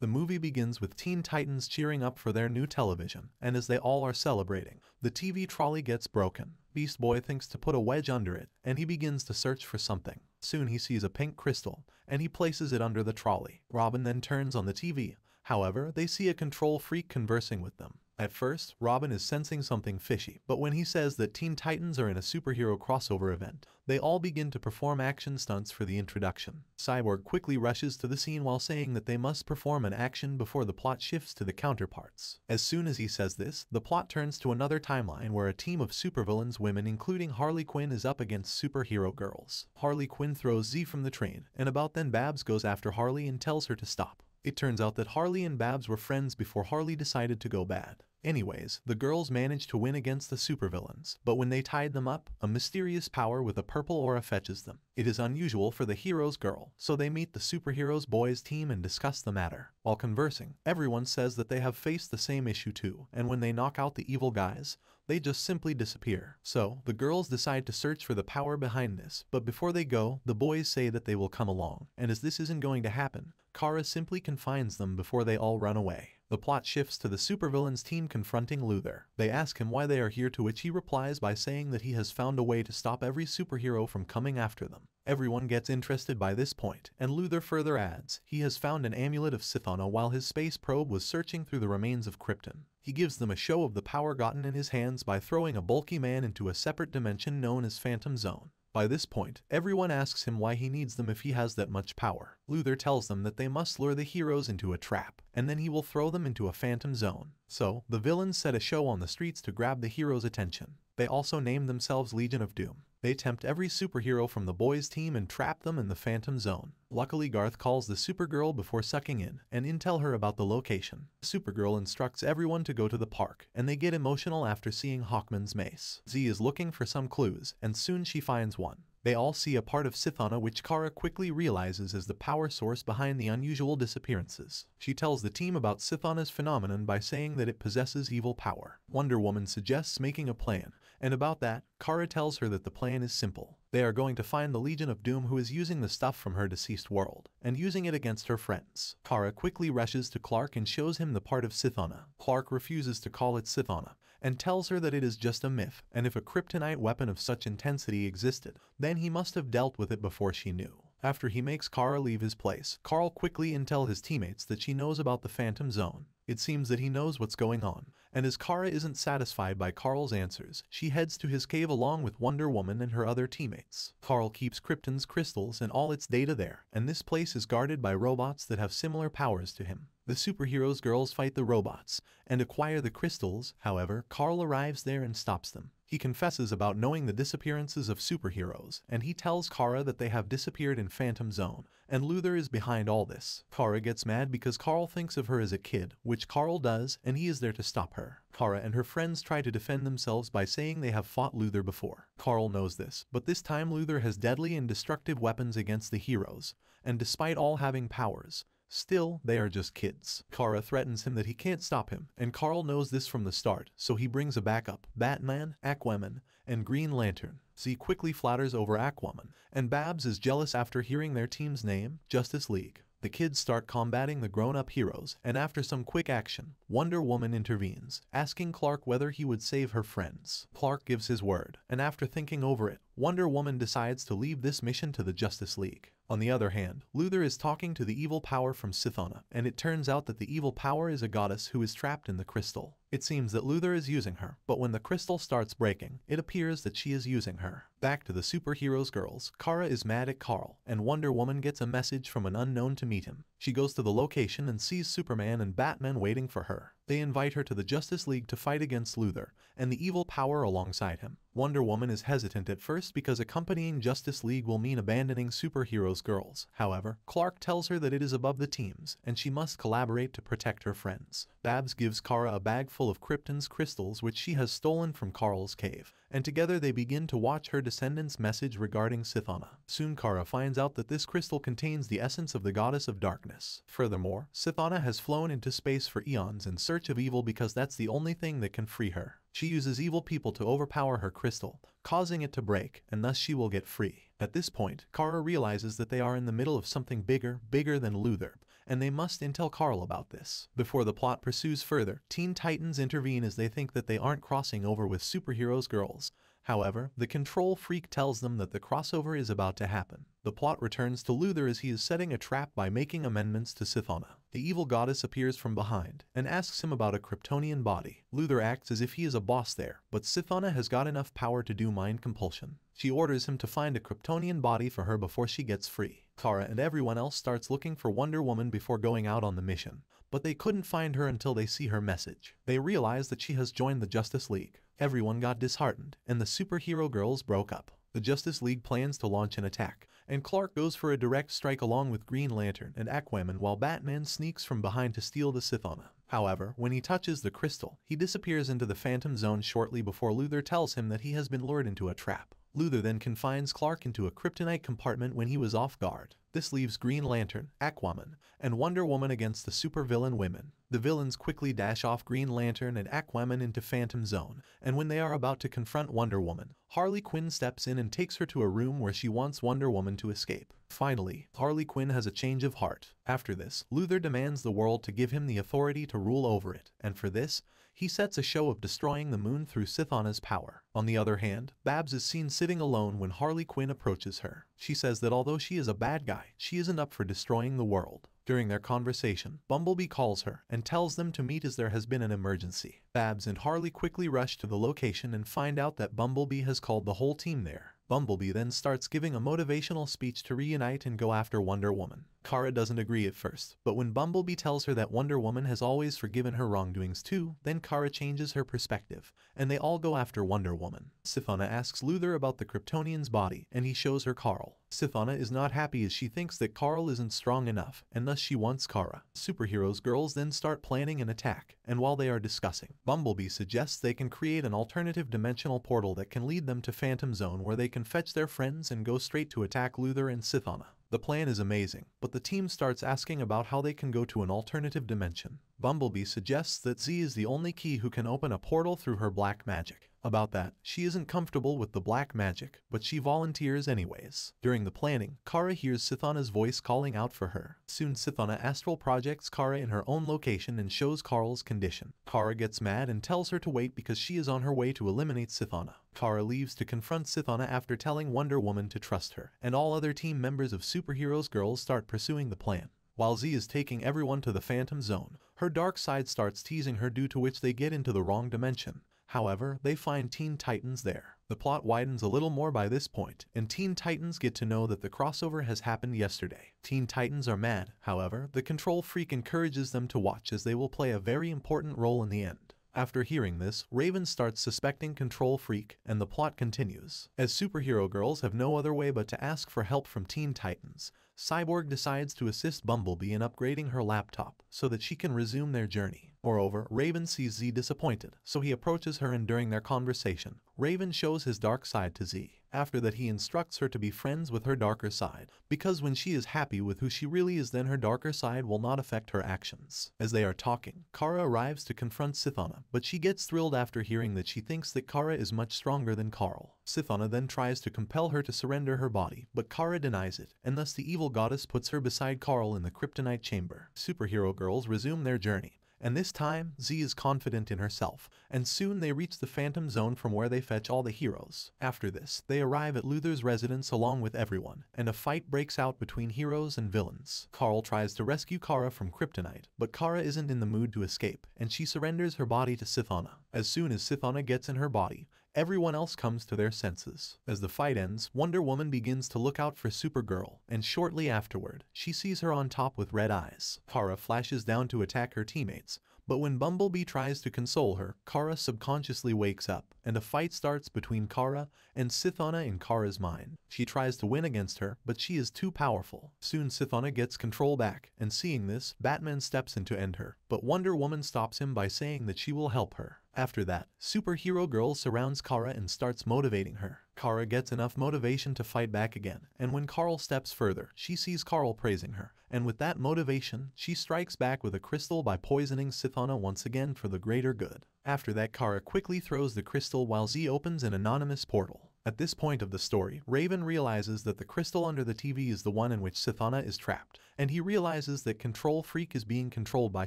The movie begins with Teen Titans cheering up for their new television, and as they all are celebrating, the TV trolley gets broken. Beast Boy thinks to put a wedge under it, and he begins to search for something. Soon he sees a pink crystal, and he places it under the trolley. Robin then turns on the TV. However, they see a control freak conversing with them. At first, Robin is sensing something fishy, but when he says that Teen Titans are in a superhero crossover event, they all begin to perform action stunts for the introduction. Cyborg quickly rushes to the scene while saying that they must perform an action before the plot shifts to the counterparts. As soon as he says this, the plot turns to another timeline where a team of supervillains women including Harley Quinn is up against superhero girls. Harley Quinn throws Z from the train, and about then Babs goes after Harley and tells her to stop. It turns out that Harley and Babs were friends before Harley decided to go bad. Anyways, the girls managed to win against the supervillains, but when they tied them up, a mysterious power with a purple aura fetches them. It is unusual for the hero's girl, so they meet the superhero's boys team and discuss the matter. While conversing, everyone says that they have faced the same issue too, and when they knock out the evil guys, they just simply disappear. So, the girls decide to search for the power behind this, but before they go, the boys say that they will come along, and as this isn't going to happen, Kara simply confines them before they all run away. The plot shifts to the supervillains team confronting Luthor. They ask him why they are here, to which he replies by saying that he has found a way to stop every superhero from coming after them. Everyone gets interested by this point, and Luthor further adds he has found an amulet of Sithana while his space probe was searching through the remains of Krypton. He gives them a show of the power gotten in his hands by throwing a bulky man into a separate dimension known as Phantom Zone. By this point, everyone asks him why he needs them if he has that much power. Luthor tells them that they must lure the heroes into a trap, and then he will throw them into a phantom zone. So, the villains set a show on the streets to grab the heroes' attention. They also name themselves Legion of Doom. They tempt every superhero from the boys' team and trap them in the Phantom Zone. Luckily, Garth calls the Supergirl before sucking in and intel her about the location. Supergirl instructs everyone to go to the park, and they get emotional after seeing Hawkman's mace. Z is looking for some clues, and soon she finds one. They all see a part of Sithana which Kara quickly realizes is the power source behind the unusual disappearances. She tells the team about Sithana's phenomenon by saying that it possesses evil power. Wonder Woman suggests making a plan, and about that, Kara tells her that the plan is simple. They are going to find the Legion of Doom who is using the stuff from her deceased world, and using it against her friends. Kara quickly rushes to Clark and shows him the part of Sithana. Clark refuses to call it Sithana, and tells her that it is just a myth, and if a kryptonite weapon of such intensity existed, then he must have dealt with it before she knew. After he makes Kara leave his place, Carl quickly intel his teammates that she knows about the Phantom Zone. It seems that he knows what's going on, and as Kara isn't satisfied by Carl's answers, she heads to his cave along with Wonder Woman and her other teammates. Carl keeps Krypton's crystals and all its data there, and this place is guarded by robots that have similar powers to him. The superheroes girls fight the robots and acquire the crystals. However, Carl arrives there and stops them. He confesses about knowing the disappearances of superheroes, and he tells Kara that they have disappeared in Phantom Zone, and Luthor is behind all this. Kara gets mad because Carl thinks of her as a kid, which Carl does, and he is there to stop her. Kara and her friends try to defend themselves by saying they have fought Luthor before. Carl knows this, but this time Luthor has deadly and destructive weapons against the heroes, and despite all having powers, still, they are just kids. Kara threatens him that he can't stop him, and Carl knows this from the start, so he brings a backup: Batman, Aquaman, and Green Lantern. Z quickly flatters over Aquaman, and Babs is jealous after hearing their team's name, Justice League. The kids start combating the grown-up heroes, and after some quick action, Wonder Woman intervenes, asking Clark whether he would save her friends. Clark gives his word, and after thinking over it, Wonder Woman decides to leave this mission to the Justice League. On the other hand, Luthor is talking to the evil power from Sithana, and it turns out that the evil power is a goddess who is trapped in the crystal. It seems that Luthor is using her, but when the crystal starts breaking, it appears that she is using her. Back to the superheroes girls, Kara is mad at Carl, and Wonder Woman gets a message from an unknown to meet him. She goes to the location and sees Superman and Batman waiting for her. They invite her to the Justice League to fight against Luthor and the evil power alongside him. Wonder Woman is hesitant at first because accompanying Justice League will mean abandoning superheroes girls. However, Clark tells her that it is above the teams, and she must collaborate to protect her friends. Babs gives Kara a bag full of Krypton's crystals which she has stolen from Carl's cave, and together they begin to watch her descendants' message regarding Sithana. Soon Kara finds out that this crystal contains the essence of the goddess of darkness. Furthermore, Sithana has flown into space for eons in search of evil because that's the only thing that can free her. She uses evil people to overpower her crystal, causing it to break, and thus she will get free. At this point, Kara realizes that they are in the middle of something bigger than Luthor, and they must tell Carl about this. Before the plot pursues further, Teen Titans intervene as they think that they aren't crossing over with Superheroes Girls. However, the control freak tells them that the crossover is about to happen. The plot returns to Luthor as he is setting a trap by making amendments to Sithona. The evil goddess appears from behind and asks him about a Kryptonian body. Luthor acts as if he is a boss there, but Sithona has got enough power to do mind compulsion. She orders him to find a Kryptonian body for her before she gets free. Kara and everyone else starts looking for Wonder Woman before going out on the mission, but they couldn't find her until they see her message. They realize that she has joined the Justice League. Everyone got disheartened, and the superhero girls broke up. The Justice League plans to launch an attack, and Clark goes for a direct strike along with Green Lantern and Aquaman while Batman sneaks from behind to steal the Sithona. However, when he touches the crystal, he disappears into the Phantom Zone shortly before Luthor tells him that he has been lured into a trap. Luthor then confines Clark into a kryptonite compartment when he was off guard. This leaves Green Lantern, Aquaman, and Wonder Woman against the supervillain women. The villains quickly dash off Green Lantern and Aquaman into Phantom Zone, and when they are about to confront Wonder Woman, Harley Quinn steps in and takes her to a room where she wants Wonder Woman to escape. Finally, Harley Quinn has a change of heart. After this, Luthor demands the world to give him the authority to rule over it, and for this, he sets a show of destroying the moon through Sithona's power. On the other hand, Babs is seen sitting alone when Harley Quinn approaches her. She says that although she is a bad guy, she isn't up for destroying the world. During their conversation, Bumblebee calls her and tells them to meet as there has been an emergency. Babs and Harley quickly rush to the location and find out that Bumblebee has called the whole team there. Bumblebee then starts giving a motivational speech to reunite and go after Wonder Woman. Kara doesn't agree at first, but when Bumblebee tells her that Wonder Woman has always forgiven her wrongdoings too, then Kara changes her perspective, and they all go after Wonder Woman. Sithona asks Luthor about the Kryptonian's body, and he shows her Carl. Sithona is not happy as she thinks that Carl isn't strong enough, and thus she wants Kara. Superheroes girls then start planning an attack, and while they are discussing, Bumblebee suggests they can create an alternative dimensional portal that can lead them to Phantom Zone where they can fetch their friends and go straight to attack Luthor and Sithona. The plan is amazing, but the team starts asking about how they can go to an alternative dimension. Bumblebee suggests that Z is the only key who can open a portal through her black magic. About that, she isn't comfortable with the black magic, but she volunteers anyways. During the planning, Kara hears Sithona's voice calling out for her. Soon Sithona astral projects Kara in her own location and shows Carl's condition. Kara gets mad and tells her to wait because she is on her way to eliminate Sithona. Kara leaves to confront Sithona after telling Wonder Woman to trust her, and all other team members of Superheroes Girls start pursuing the plan. While Z is taking everyone to the Phantom Zone, her dark side starts teasing her, due to which they get into the wrong dimension. However, they find Teen Titans there. The plot widens a little more by this point, and Teen Titans get to know that the crossover has happened yesterday. Teen Titans are mad, however, the control freak encourages them to watch as they will play a very important role in the end. After hearing this, Raven starts suspecting Control Freak, and the plot continues. As superhero girls have no other way but to ask for help from Teen Titans, Cyborg decides to assist Bumblebee in upgrading her laptop so that she can resume their journey. Moreover, Raven sees Z disappointed, so he approaches her, and during their conversation, Raven shows his dark side to Z. After that, he instructs her to be friends with her darker side, because when she is happy with who she really is, then her darker side will not affect her actions. As they are talking, Kara arrives to confront Sithona, but she gets thrilled after hearing that she thinks that Kara is much stronger than Carl. Sithona then tries to compel her to surrender her body, but Kara denies it, and thus the evil goddess puts her beside Carl in the kryptonite chamber. Superhero girls resume their journey, and this time, Z is confident in herself, and soon they reach the Phantom Zone from where they fetch all the heroes. After this, they arrive at Luthor's residence along with everyone, and a fight breaks out between heroes and villains. Carl tries to rescue Kara from kryptonite, but Kara isn't in the mood to escape, and she surrenders her body to Sithona. As soon as Sithona gets in her body, everyone else comes to their senses. As the fight ends, Wonder Woman begins to look out for Supergirl, and shortly afterward, she sees her on top with red eyes. Kara flashes down to attack her teammates, but when Bumblebee tries to console her, Kara subconsciously wakes up, and a fight starts between Kara and Sithona in Kara's mind. She tries to win against her, but she is too powerful. Soon Sithona gets control back, and seeing this, Batman steps in to end her, but Wonder Woman stops him by saying that she will help her. After that, Superhero Girl surrounds Kara and starts motivating her. Kara gets enough motivation to fight back again, and when Carl steps further, she sees Carl praising her, and with that motivation, she strikes back with a crystal by poisoning Sithona once again for the greater good. After that, Kara quickly throws the crystal while Z opens an anonymous portal. At this point of the story, Raven realizes that the crystal under the TV is the one in which Sithana is trapped, and he realizes that Control Freak is being controlled by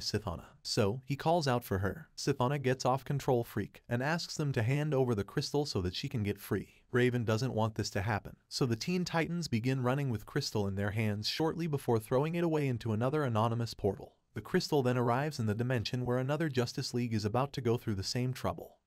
Sithana. So, he calls out for her. Sithana gets off Control Freak and asks them to hand over the crystal so that she can get free. Raven doesn't want this to happen, so the Teen Titans begin running with Crystal in their hands shortly before throwing it away into another anonymous portal. The crystal then arrives in the dimension where another Justice League is about to go through the same trouble.